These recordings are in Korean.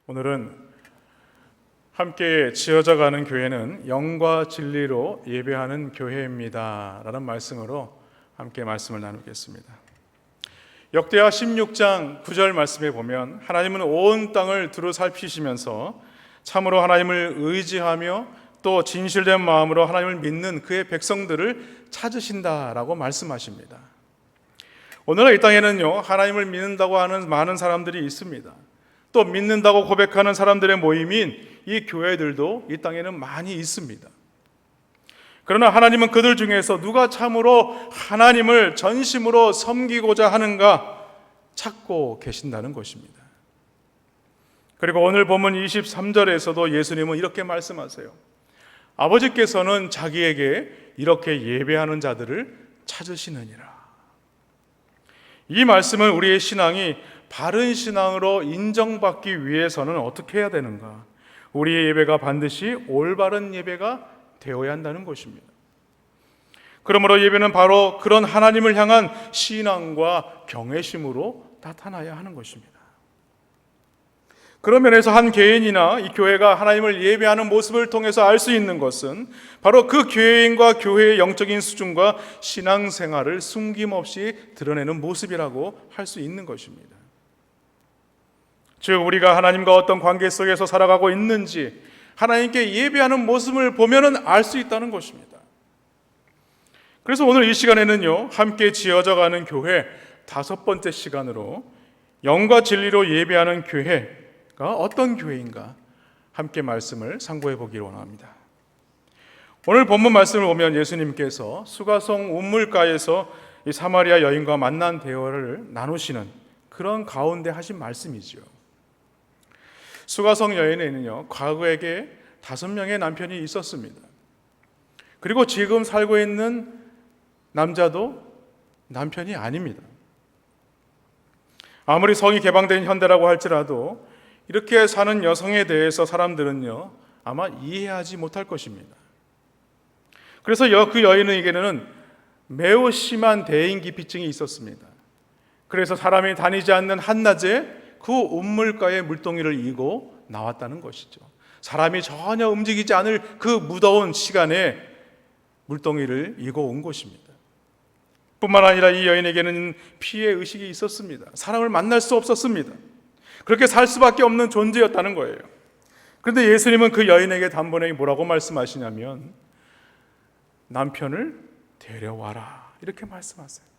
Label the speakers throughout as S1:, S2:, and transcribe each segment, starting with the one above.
S1: 오늘은 함께 지어져가는 교회는 영과 진리로 예배하는 교회입니다 라는 말씀으로 함께 말씀을 나누겠습니다. 역대하 16장 9절 말씀에 보면 하나님은 온 땅을 두루 살피시면서 참으로 하나님을 의지하며 또 진실된 마음으로 하나님을 믿는 그의 백성들을 찾으신다라고 말씀하십니다. 오늘날 이 땅에는요, 하나님을 믿는다고 하는 많은 사람들이 있습니다. 또 믿는다고 고백하는 사람들의 모임인 이 교회들도 이 땅에는 많이 있습니다. 그러나 하나님은 그들 중에서 누가 참으로 하나님을 전심으로 섬기고자 하는가 찾고 계신다는 것입니다. 그리고 오늘 본문 23절에서도 예수님은 이렇게 말씀하세요. 아버지께서는 자기에게 이렇게 예배하는 자들을 찾으시느니라. 이 말씀은 우리의 신앙이 바른 신앙으로 인정받기 위해서는 어떻게 해야 되는가? 우리의 예배가 반드시 올바른 예배가 되어야 한다는 것입니다. 그러므로 예배는 바로 그런 하나님을 향한 신앙과 경외심으로 나타나야 하는 것입니다. 그런 면에서 한 개인이나 이 교회가 하나님을 예배하는 모습을 통해서 알 수 있는 것은 바로 그 교회인과 교회의 영적인 수준과 신앙생활을 숨김없이 드러내는 모습이라고 할 수 있는 것입니다. 즉 우리가 하나님과 어떤 관계 속에서 살아가고 있는지 하나님께 예배하는 모습을 보면은 알 수 있다는 것입니다. 그래서 오늘 이 시간에는요, 함께 지어져가는 교회 5번째 시간으로 영과 진리로 예배하는 교회가 어떤 교회인가 함께 말씀을 상고해 보기를 원합니다. 오늘 본문 말씀을 보면 예수님께서 수가성 우물가에서 이 사마리아 여인과 만난 대화를 나누시는 그런 가운데 하신 말씀이죠. 수가성 여인에는요, 과거에게 5명의 남편이 있었습니다. 그리고 지금 살고 있는 남자도 남편이 아닙니다. 아무리 성이 개방된 현대라고 할지라도 이렇게 사는 여성에 대해서 사람들은요, 아마 이해하지 못할 것입니다. 그래서 그 여인에게는 매우 심한 대인기피증이 있었습니다. 그래서 사람이 다니지 않는 한낮에 그 우물가에 물동이를 이고 나왔다는 것이죠. 사람이 전혀 움직이지 않을 그 무더운 시간에 물동이를 이고 온 것입니다. 뿐만 아니라 이 여인에게는 피해 의식이 있었습니다. 사람을 만날 수 없었습니다. 그렇게 살 수밖에 없는 존재였다는 거예요. 그런데 예수님은 그 여인에게 단번에 뭐라고 말씀하시냐면 남편을 데려와라 이렇게 말씀하세요.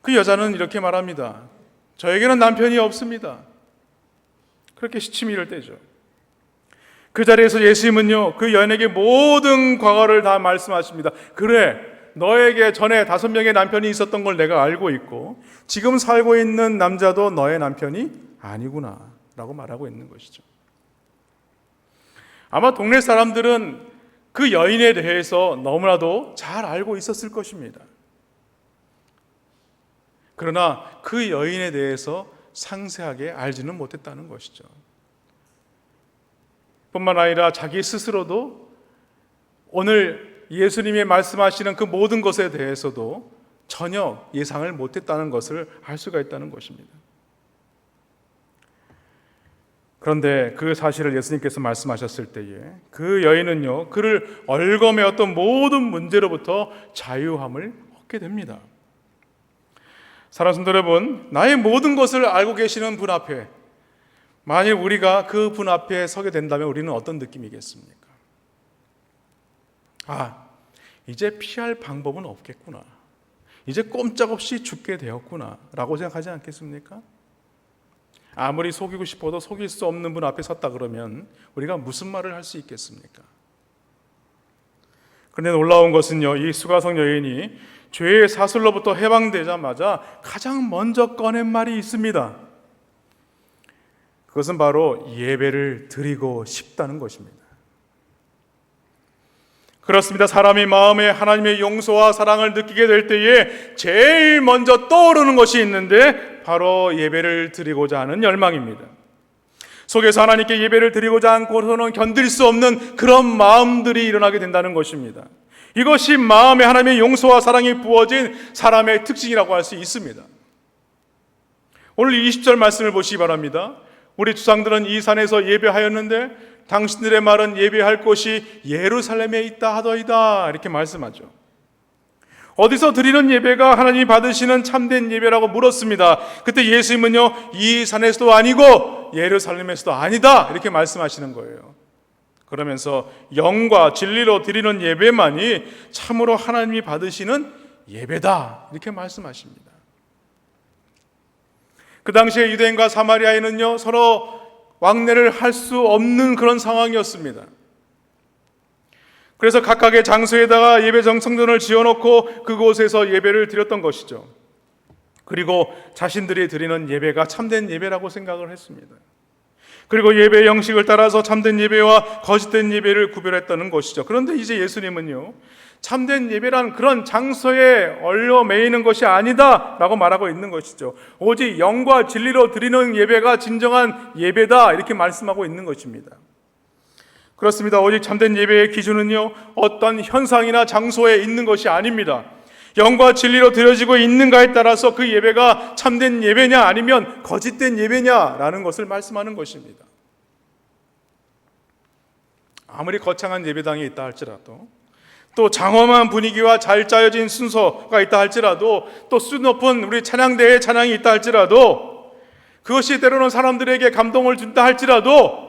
S1: 그 여자는 이렇게 말합니다. 저에게는 남편이 없습니다. 그렇게 시치미를 떼죠. 그 자리에서 예수님은요, 그 여인에게 모든 과거를 다 말씀하십니다. 그래, 너에게 전에 5명의 남편이 있었던 걸 내가 알고 있고 지금 살고 있는 남자도 너의 남편이 아니구나 라고 말하고 있는 것이죠. 아마 동네 사람들은 그 여인에 대해서 너무나도 잘 알고 있었을 것입니다. 그러나 그 여인에 대해서 상세하게 알지는 못했다는 것이죠. 뿐만 아니라 자기 스스로도 오늘 예수님이 말씀하시는 그 모든 것에 대해서도 전혀 예상을 못했다는 것을 알 수가 있다는 것입니다. 그런데 그 사실을 예수님께서 말씀하셨을 때에 그 여인은요, 그를 얽어매었던 모든 문제로부터 자유함을 얻게 됩니다. 사랑하는 성도 여러분, 나의 모든 것을 알고 계시는 분 앞에 만일 우리가 그 분 앞에 서게 된다면 우리는 어떤 느낌이겠습니까? 이제 피할 방법은 없겠구나. 이제 꼼짝없이 죽게 되었구나 라고 생각하지 않겠습니까? 아무리 속이고 싶어도 속일 수 없는 분 앞에 섰다 그러면 우리가 무슨 말을 할 수 있겠습니까? 그런데 놀라운 것은요, 이 수가성 여인이 죄의 사슬로부터 해방되자마자 가장 먼저 꺼낸 말이 있습니다. 그것은 바로 예배를 드리고 싶다는 것입니다. 그렇습니다. 사람이 마음에 하나님의 용서와 사랑을 느끼게 될 때에 제일 먼저 떠오르는 것이 있는데 바로 예배를 드리고자 하는 열망입니다. 속에서 하나님께 예배를 드리고자 않고서는 견딜 수 없는 그런 마음들이 일어나게 된다는 것입니다. 이것이 마음에 하나님의 용서와 사랑이 부어진 사람의 특징이라고 할 수 있습니다. 오늘 20절 말씀을 보시기 바랍니다. 우리 조상들은 이 산에서 예배하였는데 당신들의 말은 예배할 곳이 예루살렘에 있다 하더이다, 이렇게 말씀하죠. 어디서 드리는 예배가 하나님이 받으시는 참된 예배라고 물었습니다. 그때 예수님은요, 이 산에서도 아니고 예루살렘에서도 아니다, 이렇게 말씀하시는 거예요. 그러면서 영과 진리로 드리는 예배만이 참으로 하나님이 받으시는 예배다, 이렇게 말씀하십니다. 그 당시에 유대인과 사마리아인은요, 서로 왕래를 할 수 없는 그런 상황이었습니다. 그래서 각각의 장소에다가 예배 정성전을 지어놓고 그곳에서 예배를 드렸던 것이죠. 그리고 자신들이 드리는 예배가 참된 예배라고 생각을 했습니다. 그리고 예배 형식을 따라서 참된 예배와 거짓된 예배를 구별했다는 것이죠. 그런데 이제 예수님은요, 참된 예배란 그런 장소에 얼려 매이는 것이 아니다 라고 말하고 있는 것이죠. 오직 영과 진리로 드리는 예배가 진정한 예배다, 이렇게 말씀하고 있는 것입니다. 그렇습니다. 오직 참된 예배의 기준은요, 어떤 현상이나 장소에 있는 것이 아닙니다. 영과 진리로 드려지고 있는가에 따라서 그 예배가 참된 예배냐 아니면 거짓된 예배냐라는 것을 말씀하는 것입니다. 아무리 거창한 예배당이 있다 할지라도, 또 장엄한 분위기와 잘 짜여진 순서가 있다 할지라도, 또 수 높은 우리 찬양대의 찬양이 있다 할지라도, 그것이 때로는 사람들에게 감동을 준다 할지라도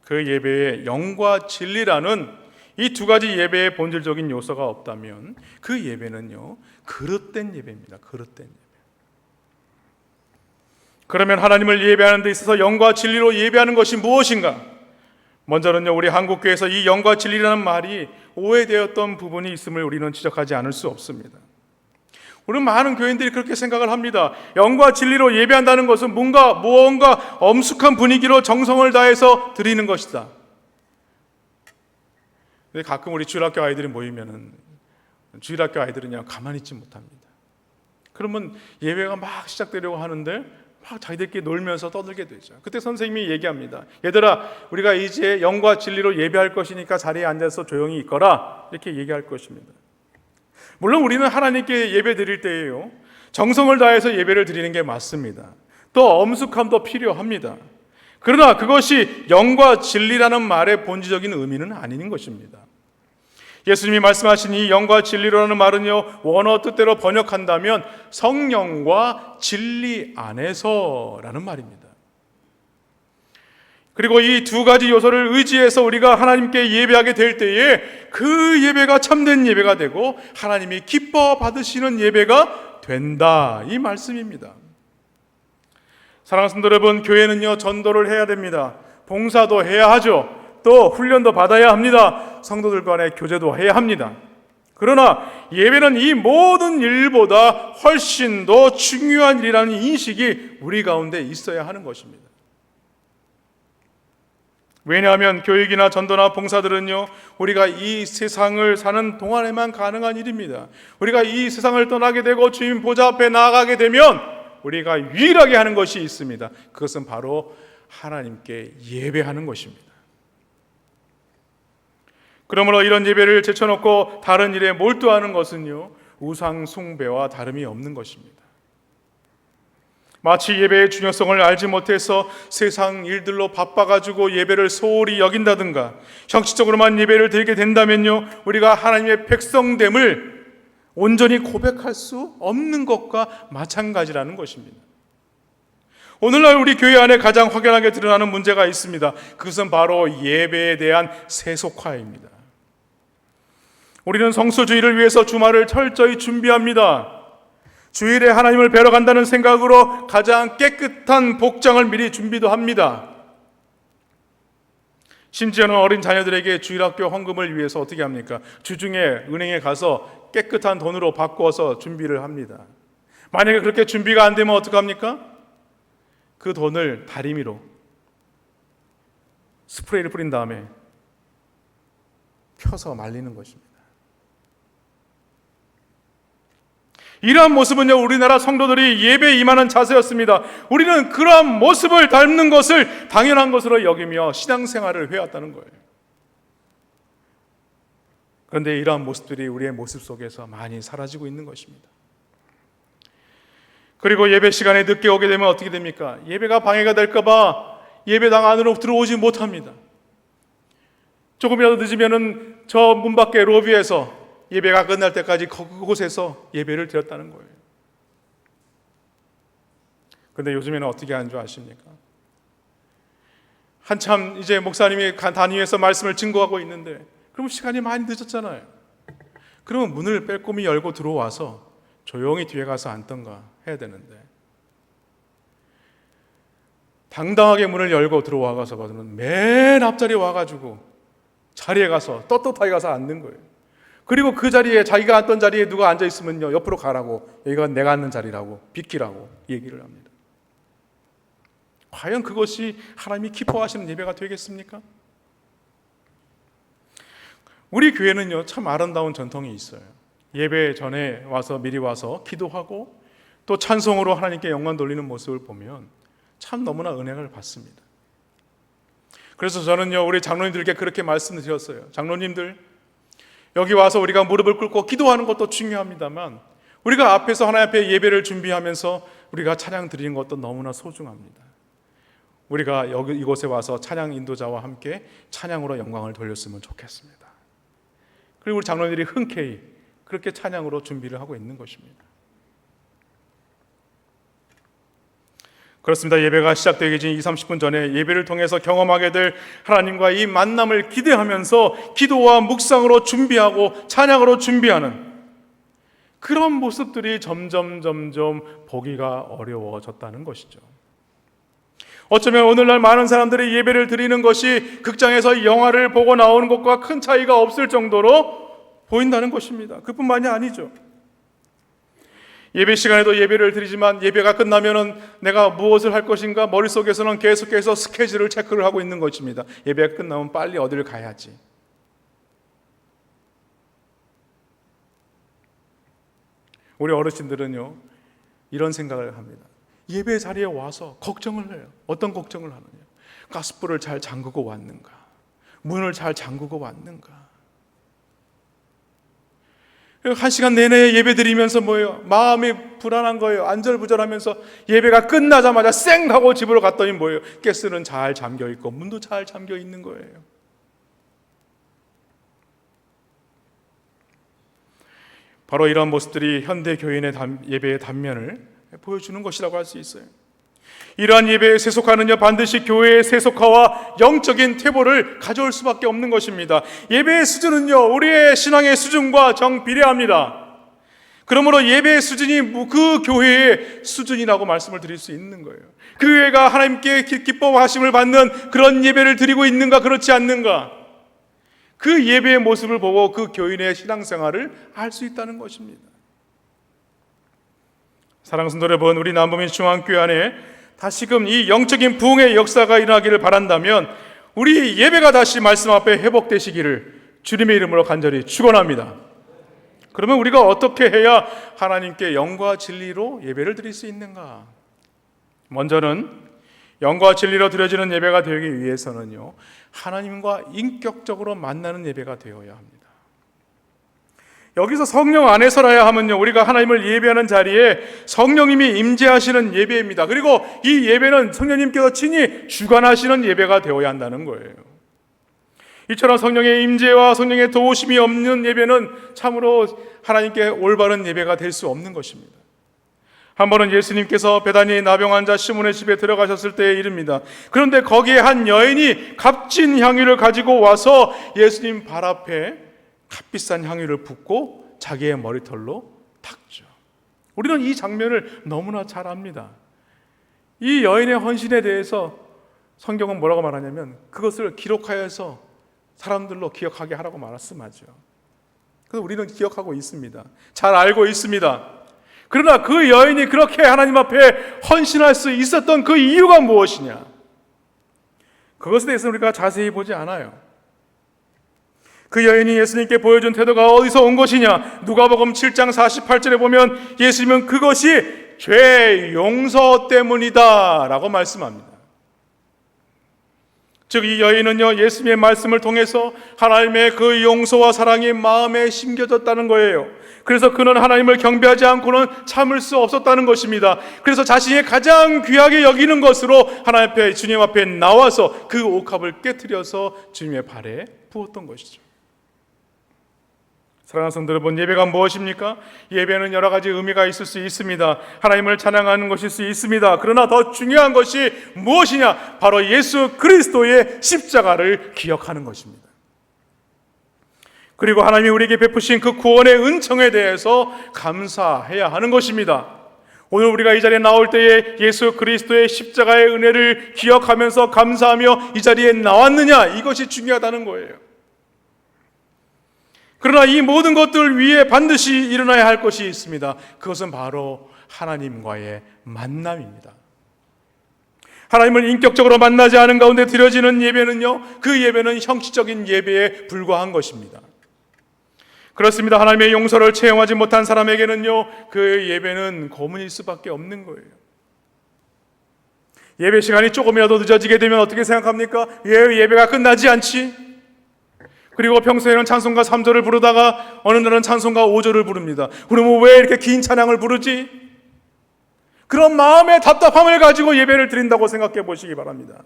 S1: 그 예배에 영과 진리라는 이 두 가지 예배의 본질적인 요소가 없다면 그 예배는요, 그릇된 예배입니다. 그릇된 예배. 그러면 하나님을 예배하는 데 있어서 영과 진리로 예배하는 것이 무엇인가? 먼저는요, 우리 한국교회에서 이 영과 진리라는 말이 오해되었던 부분이 있음을 우리는 지적하지 않을 수 없습니다. 우리는 많은 교인들이 그렇게 생각을 합니다. 영과 진리로 예배한다는 것은 무언가 엄숙한 분위기로 정성을 다해서 드리는 것이다. 근데 가끔 우리 주일학교 아이들이 모이면은 주일학교 아이들은요, 가만히 있지 못합니다. 그러면 예배가 막 시작되려고 하는데 막 자기들끼리 놀면서 떠들게 되죠. 그때 선생님이 얘기합니다. 얘들아, 우리가 이제 영과 진리로 예배할 것이니까 자리에 앉아서 조용히 있거라, 이렇게 얘기할 것입니다. 물론 우리는 하나님께 예배 드릴 때에요, 정성을 다해서 예배를 드리는 게 맞습니다. 또 엄숙함도 필요합니다. 그러나 그것이 영과 진리라는 말의 본질적인 의미는 아닌 것입니다. 예수님이 말씀하신 이 영과 진리라는 말은요, 원어 뜻대로 번역한다면 성령과 진리 안에서라는 말입니다. 그리고 이 두 가지 요소를 의지해서 우리가 하나님께 예배하게 될 때에 그 예배가 참된 예배가 되고 하나님이 기뻐 받으시는 예배가 된다, 이 말씀입니다. 사랑하는 성도 여러분, 교회는요, 전도를 해야 됩니다. 봉사도 해야 하죠. 또 훈련도 받아야 합니다. 성도들 간의 교제도 해야 합니다. 그러나 예배는 이 모든 일보다 훨씬 더 중요한 일이라는 인식이 우리 가운데 있어야 하는 것입니다. 왜냐하면 교육이나 전도나 봉사들은요, 우리가 이 세상을 사는 동안에만 가능한 일입니다. 우리가 이 세상을 떠나게 되고 주님 보좌 앞에 나아가게 되면 우리가 유일하게 하는 것이 있습니다. 그것은 바로 하나님께 예배하는 것입니다. 그러므로 이런 예배를 제쳐놓고 다른 일에 몰두하는 것은요, 우상 숭배와 다름이 없는 것입니다. 마치 예배의 중요성을 알지 못해서 세상 일들로 바빠가지고 예배를 소홀히 여긴다든가 형식적으로만 예배를 드리게 된다면요, 우리가 하나님의 백성됨을 온전히 고백할 수 없는 것과 마찬가지라는 것입니다. 오늘날 우리 교회 안에 가장 확연하게 드러나는 문제가 있습니다. 그것은 바로 예배에 대한 세속화입니다. 우리는 성수주의를 위해서 주말을 철저히 준비합니다. 주일에 하나님을 뵈러 간다는 생각으로 가장 깨끗한 복장을 미리 준비도 합니다. 심지어는 어린 자녀들에게 주일학교 헌금을 위해서 어떻게 합니까? 주중에 은행에 가서 깨끗한 돈으로 바꿔서 준비를 합니다. 만약에 그렇게 준비가 안 되면 어떡합니까? 그 돈을 다리미로 스프레이를 뿌린 다음에 펴서 말리는 것입니다. 이러한 모습은요, 우리나라 성도들이 예배에 임하는 자세였습니다. 우리는 그러한 모습을 닮는 것을 당연한 것으로 여기며 신앙생활을 해왔다는 거예요. 그런데 이러한 모습들이 우리의 모습 속에서 많이 사라지고 있는 것입니다. 그리고 예배 시간에 늦게 오게 되면 어떻게 됩니까? 예배가 방해가 될까 봐 예배당 안으로 들어오지 못합니다. 조금이라도 늦으면은 저 문 밖에 로비에서 예배가 끝날 때까지 그곳에서 예배를 드렸다는 거예요. 근데 요즘에는 어떻게 하는 줄 아십니까? 한참 이제 목사님이 단위에서 말씀을 증거하고 있는데 그럼 시간이 많이 늦었잖아요. 그러면 문을 빼꼼히 열고 들어와서 조용히 뒤에 가서 앉던가 해야 되는데 당당하게 문을 열고 들어와서는 맨 앞자리에 와가지고 자리에 가서 떳떳하게 가서 앉는 거예요. 그리고 그 자리에 자기가 앉던 자리에 누가 앉아있으면요 옆으로 가라고, 여기가 내가 앉는 자리라고 비키라고 얘기를 합니다. 과연 그것이 하나님이 기뻐하시는 예배가 되겠습니까? 우리 교회는요 참 아름다운 전통이 있어요. 예배 전에 와서 미리 와서 기도하고 또 찬송으로 하나님께 영광 돌리는 모습을 보면 참 너무나 은혜를 받습니다. 그래서 저는요 우리 장로님들께 그렇게 말씀드렸어요. 장로님들, 여기 와서 우리가 무릎을 꿇고 기도하는 것도 중요합니다만 우리가 앞에서 하나님 앞에 예배를 준비하면서 우리가 찬양 드리는 것도 너무나 소중합니다. 우리가 이곳에 와서 찬양 인도자와 함께 찬양으로 영광을 돌렸으면 좋겠습니다. 그리고 우리 장로님들이 흔쾌히 그렇게 찬양으로 준비를 하고 있는 것입니다. 그렇습니다. 예배가 시작되기 전 20-30분 전에 예배를 통해서 경험하게 될 하나님과 이 만남을 기대하면서 기도와 묵상으로 준비하고 찬양으로 준비하는 그런 모습들이 점점 보기가 어려워졌다는 것이죠. 어쩌면 오늘날 많은 사람들이 예배를 드리는 것이 극장에서 영화를 보고 나오는 것과 큰 차이가 없을 정도로 보인다는 것입니다. 그뿐만이 아니죠. 예배 시간에도 예배를 드리지만 예배가 끝나면은 내가 무엇을 할 것인가 머릿속에서는 계속해서 스케줄을 체크를 하고 있는 것입니다. 예배가 끝나면 빨리 어디를 가야지. 우리 어르신들은요 이런 생각을 합니다. 예배 자리에 와서 걱정을 해요. 어떤 걱정을 하느냐? 가스불을 잘 잠그고 왔는가? 문을 잘 잠그고 왔는가? 한 시간 내내 예배 드리면서 뭐예요? 마음이 불안한 거예요. 안절부절하면서 예배가 끝나자마자 쌩 하고 집으로 갔더니 뭐예요? 가스는 잘 잠겨 있고 문도 잘 잠겨 있는 거예요. 바로 이런 모습들이 현대 교인의 예배의 단면을 보여주는 것이라고 할 수 있어요. 이러한 예배에 세속화는요 반드시 교회의 세속화와 영적인 퇴보를 가져올 수밖에 없는 것입니다. 예배의 수준은요 우리의 신앙의 수준과 정비례합니다. 그러므로 예배의 수준이 그 교회의 수준이라고 말씀을 드릴 수 있는 거예요. 그 교회가 하나님께 기뻐하심을 받는 그런 예배를 드리고 있는가 그렇지 않는가, 그 예배의 모습을 보고 그 교인의 신앙생활을 알 수 있다는 것입니다. 사랑하는 성도 여러분, 우리 남부민 중앙교회 안에 다시금 이 영적인 부흥의 역사가 일어나기를 바란다면 우리 예배가 다시 말씀 앞에 회복되시기를 주님의 이름으로 간절히 축원합니다. 그러면 우리가 어떻게 해야 하나님께 영과 진리로 예배를 드릴 수 있는가? 먼저는 영과 진리로 드려지는 예배가 되기 위해서는요 하나님과 인격적으로 만나는 예배가 되어야 합니다. 여기서 성령 안에서라야 하면요 우리가 하나님을 예배하는 자리에 성령님이 임재하시는 예배입니다. 그리고 이 예배는 성령님께서 친히 주관하시는 예배가 되어야 한다는 거예요. 이처럼 성령의 임재와 성령의 도우심이 없는 예배는 참으로 하나님께 올바른 예배가 될 수 없는 것입니다. 한 번은 예수님께서 베다니 나병 환자 시몬의 집에 들어가셨을 때의 일입니다. 그런데 거기에 한 여인이 값진 향유를 가지고 와서 예수님 발 앞에 값비싼 향유를 붓고 자기의 머리털로 닦죠. 우리는 이 장면을 너무나 잘 압니다. 이 여인의 헌신에 대해서 성경은 뭐라고 말하냐면 그것을 기록하여서 사람들로 기억하게 하라고 말씀하죠. 그래서 우리는 기억하고 있습니다. 잘 알고 있습니다. 그러나 그 여인이 그렇게 하나님 앞에 헌신할 수 있었던 그 이유가 무엇이냐? 그것에 대해서는 우리가 자세히 보지 않아요. 그 여인이 예수님께 보여준 태도가 어디서 온 것이냐? 누가복음 7장 48절에 보면 예수님은 그것이 죄 용서 때문이다 라고 말씀합니다. 즉 이 여인은요, 예수님의 말씀을 통해서 하나님의 그 용서와 사랑이 마음에 심겨졌다는 거예요. 그래서 그는 하나님을 경배하지 않고는 참을 수 없었다는 것입니다. 그래서 자신이 가장 귀하게 여기는 것으로 하나님 앞에, 주님 앞에 나와서 그 옥합을 깨트려서 주님의 발에 부었던 것이죠. 사랑하는 성도 여러분, 예배가 무엇입니까? 예배는 여러 가지 의미가 있을 수 있습니다. 하나님을 찬양하는 것일 수 있습니다. 그러나 더 중요한 것이 무엇이냐? 바로 예수 그리스도의 십자가를 기억하는 것입니다. 그리고 하나님이 우리에게 베푸신 그 구원의 은총에 대해서 감사해야 하는 것입니다. 오늘 우리가 이 자리에 나올 때에 예수 그리스도의 십자가의 은혜를 기억하면서 감사하며 이 자리에 나왔느냐? 이것이 중요하다는 거예요. 그러나 이 모든 것들 위에 반드시 일어나야 할 것이 있습니다. 그것은 바로 하나님과의 만남입니다. 하나님을 인격적으로 만나지 않은 가운데 드려지는 예배는요, 그 예배는 형식적인 예배에 불과한 것입니다. 그렇습니다. 하나님의 용서를 체험하지 못한 사람에게는요, 그 예배는 고문일 수밖에 없는 거예요. 예배 시간이 조금이라도 늦어지게 되면 어떻게 생각합니까? 왜 예배가 끝나지 않지? 그리고 평소에는 찬송가 3절을 부르다가 어느 날은 찬송가 5절을 부릅니다. 그러면 왜 이렇게 긴 찬양을 부르지? 그런 마음의 답답함을 가지고 예배를 드린다고 생각해 보시기 바랍니다.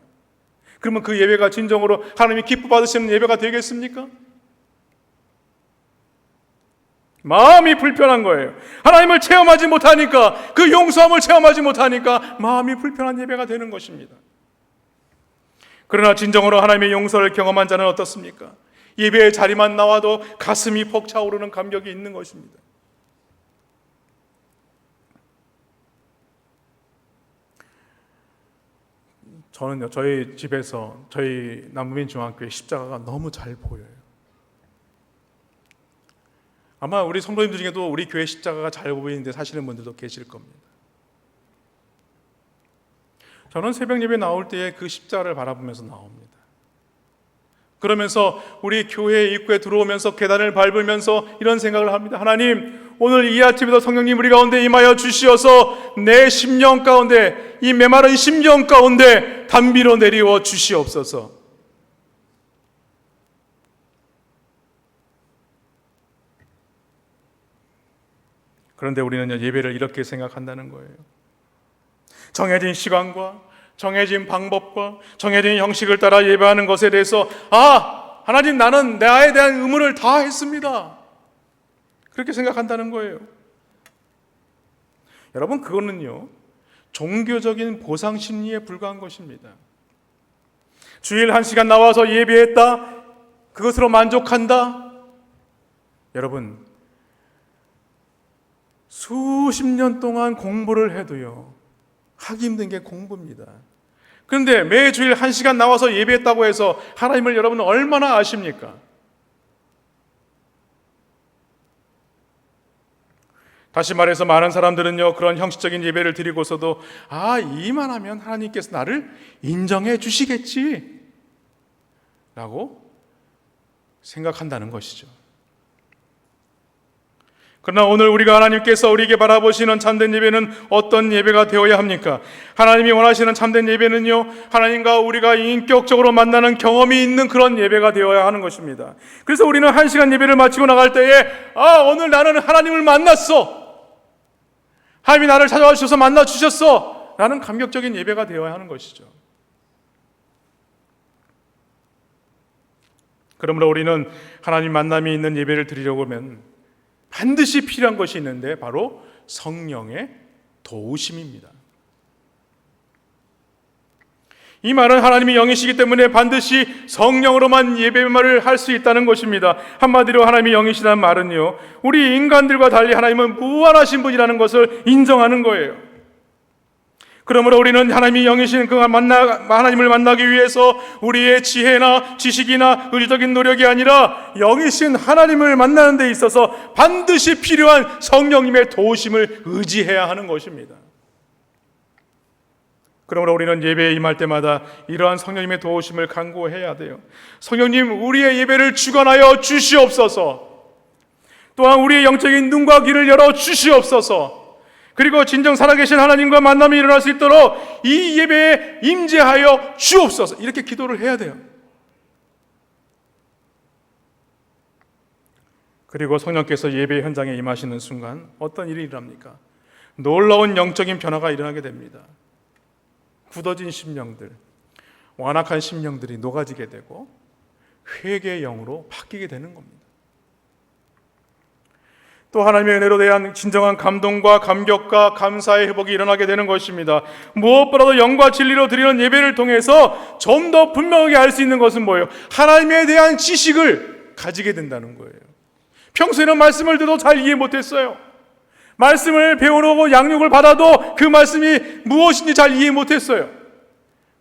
S1: 그러면 그 예배가 진정으로 하나님이 기뻐 받으시는 예배가 되겠습니까? 마음이 불편한 거예요. 하나님을 체험하지 못하니까, 그 용서함을 체험하지 못하니까 마음이 불편한 예배가 되는 것입니다. 그러나 진정으로 하나님의 용서를 경험한 자는 어떻습니까? 예배의 자리만 나와도 가슴이 벅차오르는 감격이 있는 것입니다. 저는요, 저희 집에서 저희 남부민 중학교의 십자가가 너무 잘 보여요. 아마 우리 성도님들 중에도 우리 교회 십자가가 잘 보이는데 사시는 분들도 계실 겁니다. 저는 새벽 예배 나올 때에 그 십자가를 바라보면서 나옵니다. 그러면서 우리 교회 입구에 들어오면서 계단을 밟으면서 이런 생각을 합니다. 하나님, 오늘 이 아침에도 성령님 우리 가운데 임하여 주시어서 내 심령 가운데, 이 메마른 심령 가운데 단비로 내리워 주시옵소서. 그런데 우리는 예배를 이렇게 생각한다는 거예요. 정해진 시간과 정해진 방법과 정해진 형식을 따라 예배하는 것에 대해서 하나님, 나는 나에 대한 의무를 다 했습니다. 그렇게 생각한다는 거예요. 여러분, 그거는요, 종교적인 보상 심리에 불과한 것입니다. 주일 1시간 나와서 예배했다, 그것으로 만족한다. 여러분, 수십 년 동안 공부를 해도요, 하기 힘든 게 공부입니다. 그런데 매주일 1시간 나와서 예배했다고 해서 하나님을 여러분은 얼마나 아십니까? 다시 말해서 많은 사람들은요, 그런 형식적인 예배를 드리고서도 이만하면 하나님께서 나를 인정해 주시겠지 라고 생각한다는 것이죠. 그러나 오늘 우리가 하나님께서 우리에게 바라보시는 참된 예배는 어떤 예배가 되어야 합니까? 하나님이 원하시는 참된 예배는요, 하나님과 우리가 인격적으로 만나는 경험이 있는 그런 예배가 되어야 하는 것입니다. 그래서 우리는 1시간 예배를 마치고 나갈 때에 오늘 나는 하나님을 만났어, 하나님이 나를 찾아와 주셔서 만나 주셨어 라는 감격적인 예배가 되어야 하는 것이죠. 그러므로 우리는 하나님 만남이 있는 예배를 드리려고 하면 반드시 필요한 것이 있는데 바로 성령의 도우심입니다. 이 말은 하나님이 영이시기 때문에 반드시 성령으로만 예배를 할 수 있다는 것입니다. 한마디로 하나님이 영이시다는 말은요, 우리 인간들과 달리 하나님은 무한하신 분이라는 것을 인정하는 거예요. 그러므로 우리는 하나님이 영이신 그 하나님을 만나기 위해서 우리의 지혜나 지식이나 의지적인 노력이 아니라 영이신 하나님을 만나는 데 있어서 반드시 필요한 성령님의 도우심을 의지해야 하는 것입니다. 그러므로 우리는 예배에 임할 때마다 이러한 성령님의 도우심을 간구해야 돼요. 성령님, 우리의 예배를 주관하여 주시옵소서. 또한 우리의 영적인 눈과 귀를 열어 주시옵소서. 그리고 진정 살아계신 하나님과 만남이 일어날 수 있도록 이 예배에 임재하여 주옵소서, 이렇게 기도를 해야 돼요. 그리고 성령께서 예배 현장에 임하시는 순간 어떤 일이 일어납니까? 놀라운 영적인 변화가 일어나게 됩니다. 굳어진 심령들, 완악한 심령들이 녹아지게 되고 회개의 영으로 바뀌게 되는 겁니다. 또 하나님의 은혜로 대한 진정한 감동과 감격과 감사의 회복이 일어나게 되는 것입니다. 무엇보다도 영과 진리로 드리는 예배를 통해서 좀 더 분명하게 알 수 있는 것은 뭐예요? 하나님에 대한 지식을 가지게 된다는 거예요. 평소에는 말씀을 들어도 잘 이해 못했어요. 말씀을 배우고 양육을 받아도 그 말씀이 무엇인지 잘 이해 못했어요.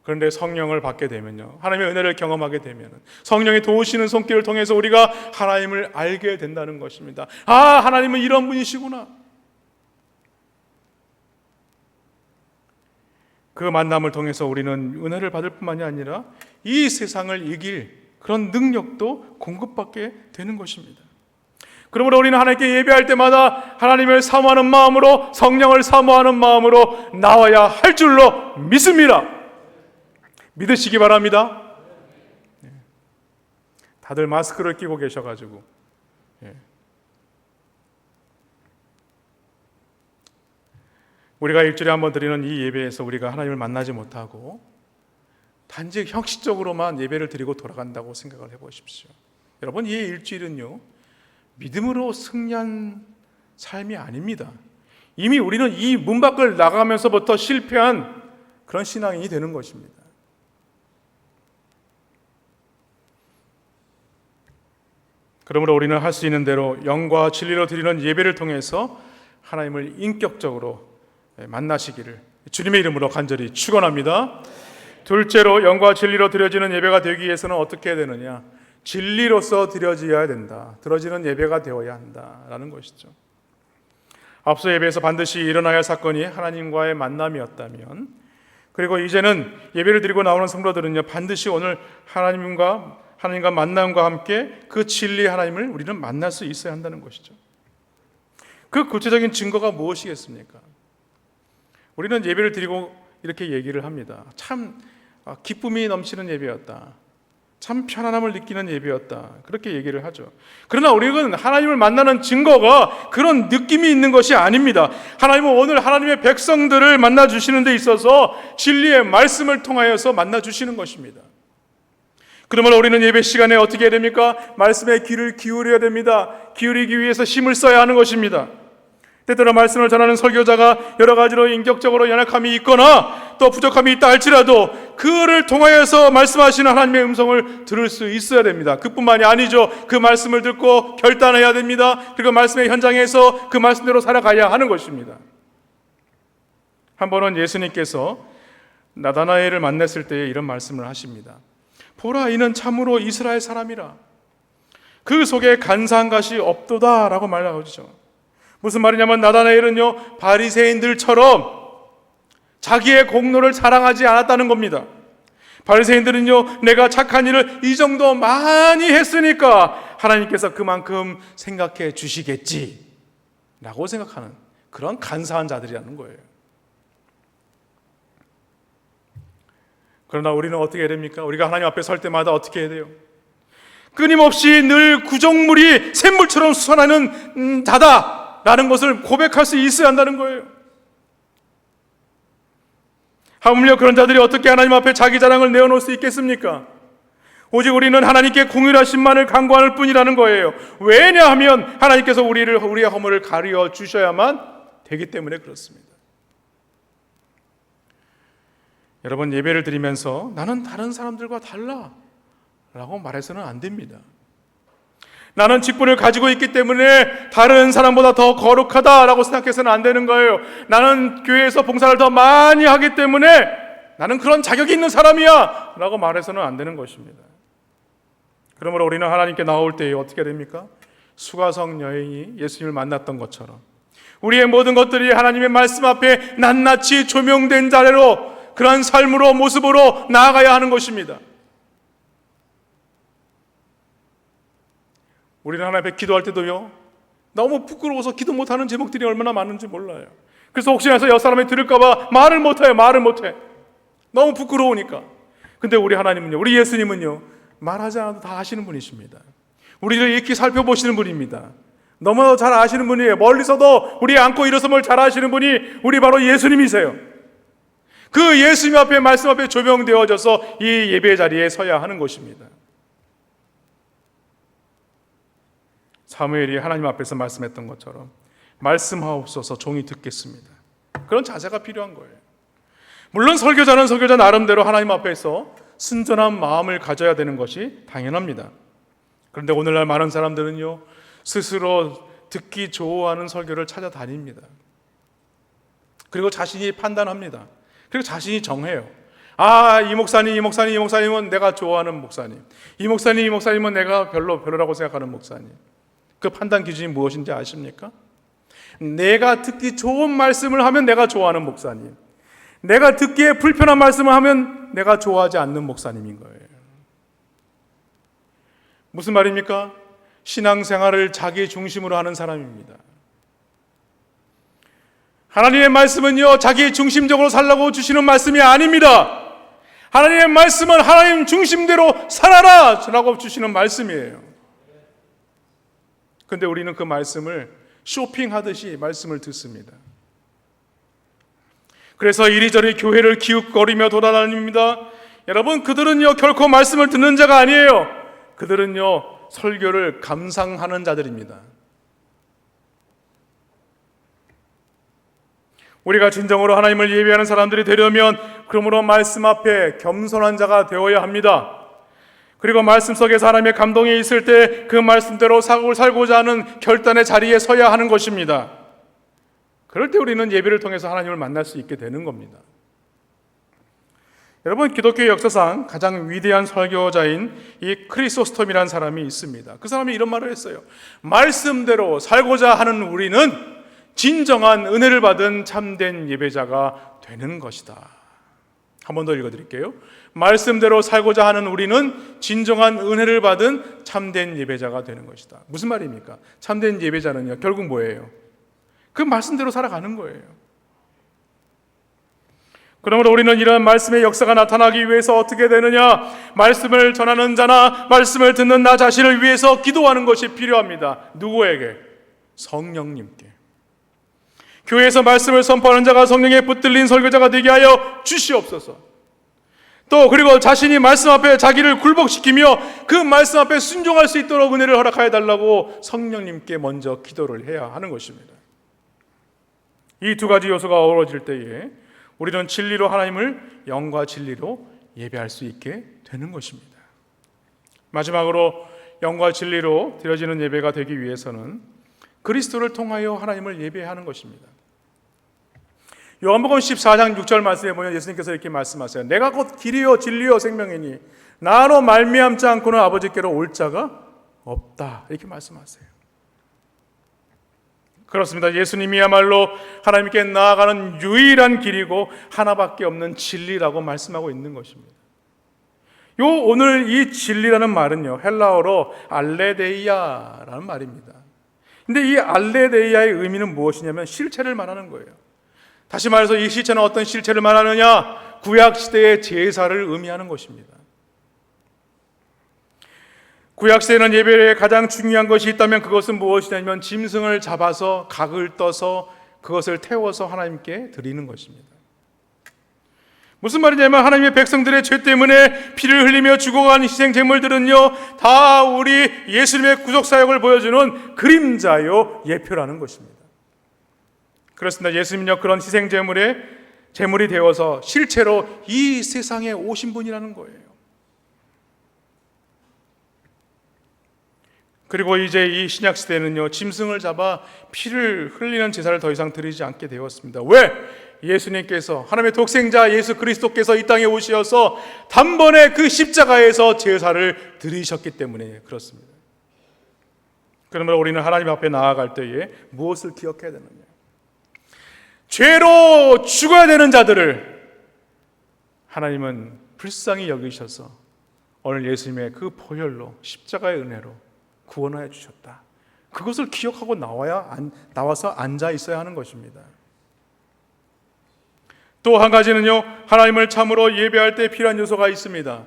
S1: 그런데 성령을 받게 되면요, 하나님의 은혜를 경험하게 되면 성령이 도우시는 손길을 통해서 우리가 하나님을 알게 된다는 것입니다. 아, 하나님은 이런 분이시구나. 그 만남을 통해서 우리는 은혜를 받을 뿐만이 아니라 이 세상을 이길 그런 능력도 공급받게 되는 것입니다. 그러므로 우리는 하나님께 예배할 때마다 하나님을 사모하는 마음으로, 성령을 사모하는 마음으로 나와야 할 줄로 믿습니다. 믿으시기 바랍니다. 다들 마스크를 끼고 계셔가지고 우리가 일주일에 한 번 드리는 이 예배에서 우리가 하나님을 만나지 못하고 단지 형식적으로만 예배를 드리고 돌아간다고 생각을 해보십시오. 여러분, 이 일주일은요, 믿음으로 승리한 삶이 아닙니다. 이미 우리는 이 문 밖을 나가면서부터 실패한 그런 신앙인이 되는 것입니다. 그러므로 우리는 할 수 있는 대로 영과 진리로 드리는 예배를 통해서 하나님을 인격적으로 만나시기를 주님의 이름으로 간절히 축원합니다. 둘째로, 영과 진리로 드려지는 예배가 되기 위해서는 어떻게 해야 되느냐? 진리로서 드려져야 된다. 드려지는 예배가 되어야 한다라는 것이죠. 앞서 예배에서 반드시 일어나야 할 사건이 하나님과의 만남이었다면, 그리고 이제는 예배를 드리고 나오는 성도들은요, 반드시 오늘 하나님과 만남과 함께 그 진리 하나님을 우리는 만날 수 있어야 한다는 것이죠. 그 구체적인 증거가 무엇이겠습니까? 우리는 예배를 드리고 이렇게 얘기를 합니다. 참 기쁨이 넘치는 예배였다. 참 편안함을 느끼는 예배였다. 그렇게 얘기를 하죠. 그러나 우리는 하나님을 만나는 증거가 그런 느낌이 있는 것이 아닙니다. 하나님은 오늘 하나님의 백성들을 만나주시는 데 있어서 진리의 말씀을 통하여서 만나주시는 것입니다. 그러므로 우리는 예배 시간에 어떻게 해야 됩니까? 말씀에 귀를 기울여야 됩니다. 기울이기 위해서 힘을 써야 하는 것입니다. 때때로 말씀을 전하는 설교자가 여러 가지로 인격적으로 연약함이 있거나 또 부족함이 있다 할지라도 그를 통하여서 말씀하시는 하나님의 음성을 들을 수 있어야 됩니다. 그뿐만이 아니죠. 그 말씀을 듣고 결단해야 됩니다. 그리고 말씀의 현장에서 그 말씀대로 살아가야 하는 것입니다. 한 번은 예수님께서 나다나엘을 만났을 때에 이런 말씀을 하십니다. 보라, 이는 참으로 이스라엘 사람이라. 그 속에 간사한 것이 없도다 라고 말하죠. 무슨 말이냐면 나다나엘은요, 바리새인들처럼 자기의 공로를 자랑하지 않았다는 겁니다. 바리새인들은요, 내가 착한 일을 이 정도 많이 했으니까 하나님께서 그만큼 생각해 주시겠지 라고 생각하는 그런 간사한 자들이라는 거예요. 그러나 우리는 어떻게 해야 됩니까? 우리가 하나님 앞에 설 때마다 어떻게 해야 돼요? 끊임없이 늘 구정물이 샘물처럼 솟아나는 자다 라는 것을 고백할 수 있어야 한다는 거예요. 하물며 그런 자들이 어떻게 하나님 앞에 자기 자랑을 내어놓을 수 있겠습니까? 오직 우리는 하나님께 공의하심만을 간구할 뿐이라는 거예요. 왜냐하면 하나님께서 우리의 허물을 가려 주셔야만 되기 때문에 그렇습니다. 여러분, 예배를 드리면서 나는 다른 사람들과 달라 라고 말해서는 안 됩니다. 나는 직분을 가지고 있기 때문에 다른 사람보다 더 거룩하다라고 생각해서는 안 되는 거예요. 나는 교회에서 봉사를 더 많이 하기 때문에 나는 그런 자격이 있는 사람이야 라고 말해서는 안 되는 것입니다. 그러므로 우리는 하나님께 나올 때 어떻게 됩니까? 수가성 여인이 예수님을 만났던 것처럼 우리의 모든 것들이 하나님의 말씀 앞에 낱낱이 조명된 자리로, 그런 삶으로, 모습으로 나아가야 하는 것입니다. 우리는 하나님 앞에 기도할 때도요, 너무 부끄러워서 기도 못하는 제목들이 얼마나 많은지 몰라요. 그래서 혹시나 해서 옆 사람이 들을까 봐 말을 못해. 너무 부끄러우니까. 근데 우리 하나님은요, 우리 예수님은요, 말하지 않아도 다 아시는 분이십니다. 우리를 익히 살펴보시는 분입니다. 너무 잘 아시는 분이에요. 멀리서도 우리 안고 일어섬을 잘 아시는 분이 우리 바로 예수님이세요. 그 예수님 앞에, 말씀 앞에 조명되어져서 이 예배 자리에 서야 하는 것입니다. 사무엘이 하나님 앞에서 말씀했던 것처럼 말씀하옵소서, 종이 듣겠습니다. 그런 자세가 필요한 거예요. 물론 설교자는 설교자 나름대로 하나님 앞에서 순전한 마음을 가져야 되는 것이 당연합니다. 그런데 오늘날 많은 사람들은요, 스스로 듣기 좋아하는 설교를 찾아다닙니다. 그리고 자신이 판단합니다. 그리고 자신이 정해요. 이 목사님은 내가 좋아하는 목사님. 이 목사님은 내가 별로라고 생각하는 목사님. 그 판단 기준이 무엇인지 아십니까? 내가 듣기 좋은 말씀을 하면 내가 좋아하는 목사님, 내가 듣기에 불편한 말씀을 하면 내가 좋아하지 않는 목사님인 거예요. 무슨 말입니까? 신앙생활을 자기 중심으로 하는 사람입니다. 하나님의 말씀은요, 자기 중심적으로 살라고 주시는 말씀이 아닙니다. 하나님의 말씀은 하나님 중심대로 살아라 라고 주시는 말씀이에요. 그런데 우리는 그 말씀을 쇼핑하듯이 말씀을 듣습니다. 그래서 이리저리 교회를 기웃거리며 돌아다닙니다. 여러분, 그들은요 결코 말씀을 듣는 자가 아니에요. 그들은요 설교를 감상하는 자들입니다. 우리가 진정으로 하나님을 예배하는 사람들이 되려면 그러므로 말씀 앞에 겸손한 자가 되어야 합니다. 그리고 말씀 속에서 하나님의 감동이 있을 때 그 말씀대로 살고자 하는 결단의 자리에 서야 하는 것입니다. 그럴 때 우리는 예배를 통해서 하나님을 만날 수 있게 되는 겁니다. 여러분, 기독교 역사상 가장 위대한 설교자인 이 크리소스톰이라는 사람이 있습니다. 그 사람이 이런 말을 했어요. 말씀대로 살고자 하는 우리는 진정한 은혜를 받은 참된 예배자가 되는 것이다. 한 번 더 읽어드릴게요. 말씀대로 살고자 하는 우리는 진정한 은혜를 받은 참된 예배자가 되는 것이다. 무슨 말입니까? 참된 예배자는요 결국 뭐예요? 그 말씀대로 살아가는 거예요. 그러므로 우리는 이런 말씀의 역사가 나타나기 위해서 어떻게 되느냐? 말씀을 전하는 자나 말씀을 듣는 나 자신을 위해서 기도하는 것이 필요합니다. 누구에게? 성령님께. 교회에서 말씀을 선포하는 자가 성령에 붙들린 설교자가 되게 하여 주시옵소서. 또 그리고 자신이 말씀 앞에 자기를 굴복시키며 그 말씀 앞에 순종할 수 있도록 은혜를 허락하여 달라고 성령님께 먼저 기도를 해야 하는 것입니다. 이 두 가지 요소가 어우러질 때에 우리는 진리로 하나님을 영과 진리로 예배할 수 있게 되는 것입니다. 마지막으로 영과 진리로 드려지는 예배가 되기 위해서는 그리스도를 통하여 하나님을 예배하는 것입니다. 요한복음 14장 6절 말씀에 보면 예수님께서 이렇게 말씀하세요. 내가 곧 길이요 진리요 생명이니 나로 말미암지 않고는 아버지께로 올 자가 없다. 이렇게 말씀하세요. 그렇습니다. 예수님이야말로 하나님께 나아가는 유일한 길이고 하나밖에 없는 진리라고 말씀하고 있는 것입니다. 오늘 이 진리라는 말은요 헬라어로 알레데이아라는 말입니다. 근데 이 알레데이아의 의미는 무엇이냐면 실체를 말하는 거예요. 다시 말해서 이 실체는 어떤 실체를 말하느냐? 구약시대의 제사를 의미하는 것입니다. 구약시대는 예배에 가장 중요한 것이 있다면 그것은 무엇이냐면 짐승을 잡아서 각을 떠서 그것을 태워서 하나님께 드리는 것입니다. 무슨 말이냐면 하나님의 백성들의 죄 때문에 피를 흘리며 죽어간 희생 제물들은요 다 우리 예수님의 구속 사역을 보여주는 그림자요 예표라는 것입니다. 그렇습니다. 예수님은요 그런 희생 제물이 되어서 실체로 이 세상에 오신 분이라는 거예요. 그리고 이제 이 신약 시대는요 짐승을 잡아 피를 흘리는 제사를 더 이상 드리지 않게 되었습니다. 왜? 예수님께서 하나님의 독생자 예수 그리스도께서 이 땅에 오셔서 단번에 그 십자가에서 제사를 드리셨기 때문에 그렇습니다. 그러므로 우리는 하나님 앞에 나아갈 때에 무엇을 기억해야 되느냐? 죄로 죽어야 되는 자들을 하나님은 불쌍히 여기셔서 오늘 예수님의 그 보혈로 십자가의 은혜로 구원하여 주셨다. 그것을 기억하고 나와서 앉아 있어야 하는 것입니다. 또 한 가지는요, 하나님을 참으로 예배할 때 필요한 요소가 있습니다.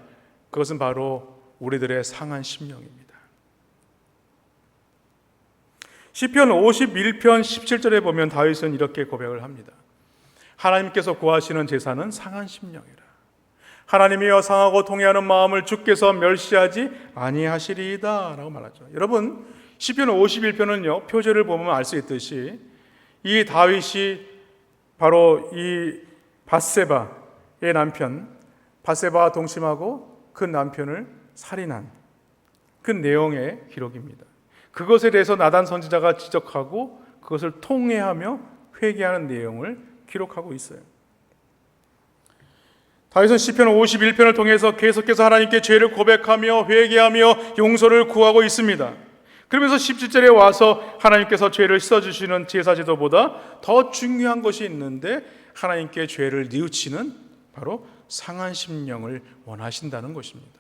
S1: 그것은 바로 우리들의 상한 심령입니다. 시편 51편 17절에 보면 다윗은 이렇게 고백을 합니다. 하나님께서 구하시는 제사는 상한 심령이라. 하나님이여 상하고 통회하는 마음을 주께서 멸시하지 아니하시리이다 라고 말하죠. 여러분, 시편 51편은요, 표제를 보면 알 수 있듯이 이 다윗이 바로 이 밧세바의 남편, 밧세바와 동침하고 그 남편을 살인한 그 내용의 기록입니다. 그것에 대해서 나단 선지자가 지적하고 그것을 통회하며 회개하는 내용을 기록하고 있어요. 다윗은 시편 51편을 통해서 계속해서 하나님께 죄를 고백하며 회개하며 용서를 구하고 있습니다. 그러면서 17절에 와서 하나님께서 죄를 씻어주시는 제사제도보다 더 중요한 것이 있는데 하나님께 죄를 뉘우치는 바로 상한 심령을 원하신다는 것입니다.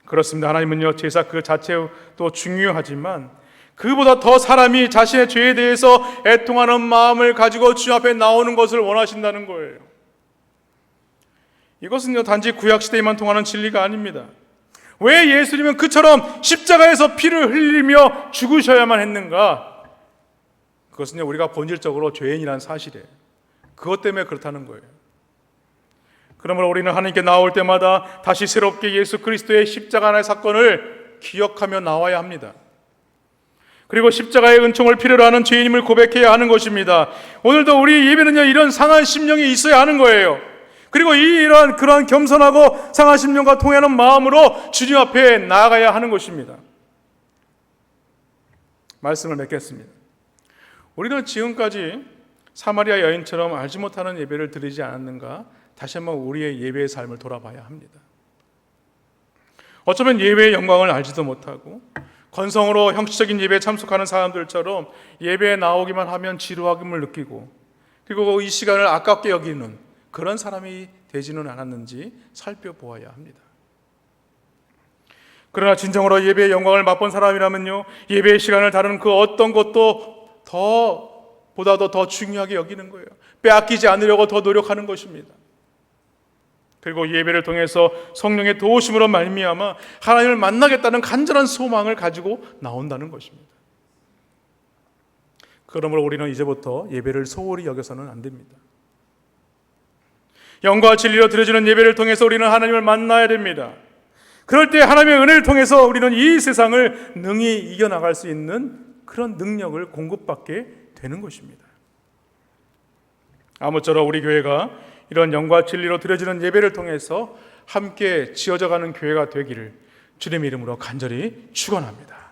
S1: 그렇습니다. 하나님은요, 제사 그 자체도 중요하지만 그보다 더 사람이 자신의 죄에 대해서 애통하는 마음을 가지고 주님 앞에 나오는 것을 원하신다는 거예요. 이것은요, 단지 구약시대에만 통하는 진리가 아닙니다. 왜 예수님은 그처럼 십자가에서 피를 흘리며 죽으셔야만 했는가? 그것은요, 우리가 본질적으로 죄인이라는 사실이에요. 그것 때문에 그렇다는 거예요. 그러므로 우리는 하나님께 나올 때마다 다시 새롭게 예수 그리스도의 십자가의 사건을 기억하며 나와야 합니다. 그리고 십자가의 은총을 필요로 하는 죄인임을 고백해야 하는 것입니다. 오늘도 우리 예배는요, 이런 상한 심령이 있어야 하는 거예요. 그리고 이러한 그러한 겸손하고 상한 심령과 통하는 마음으로 주님 앞에 나아가야 하는 것입니다. 말씀을 맺겠습니다. 우리는 지금까지 사마리아 여인처럼 알지 못하는 예배를 드리지 않았는가? 다시 한번 우리의 예배의 삶을 돌아봐야 합니다. 어쩌면 예배의 영광을 알지도 못하고 건성으로 형식적인 예배에 참석하는 사람들처럼 예배에 나오기만 하면 지루함을 느끼고 그리고 이 시간을 아깝게 여기는 그런 사람이 되지는 않았는지 살펴보아야 합니다. 그러나 진정으로 예배의 영광을 맛본 사람이라면요, 예배의 시간을 다루는 그 어떤 것도 보다도 더 중요하게 여기는 거예요. 빼앗기지 않으려고 더 노력하는 것입니다. 그리고 예배를 통해서 성령의 도우심으로 말미암아 하나님을 만나겠다는 간절한 소망을 가지고 나온다는 것입니다. 그러므로 우리는 이제부터 예배를 소홀히 여겨서는 안 됩니다. 영과 진리로 드려지는 예배를 통해서 우리는 하나님을 만나야 됩니다. 그럴 때 하나님의 은혜를 통해서 우리는 이 세상을 능히 이겨나갈 수 있는 그런 능력을 공급받게 되는 것입니다. 아무쪼록 우리 교회가 이런 영과 진리로 드려지는 예배를 통해서 함께 지어져가는 교회가 되기를 주님의 이름으로 간절히 축원합니다.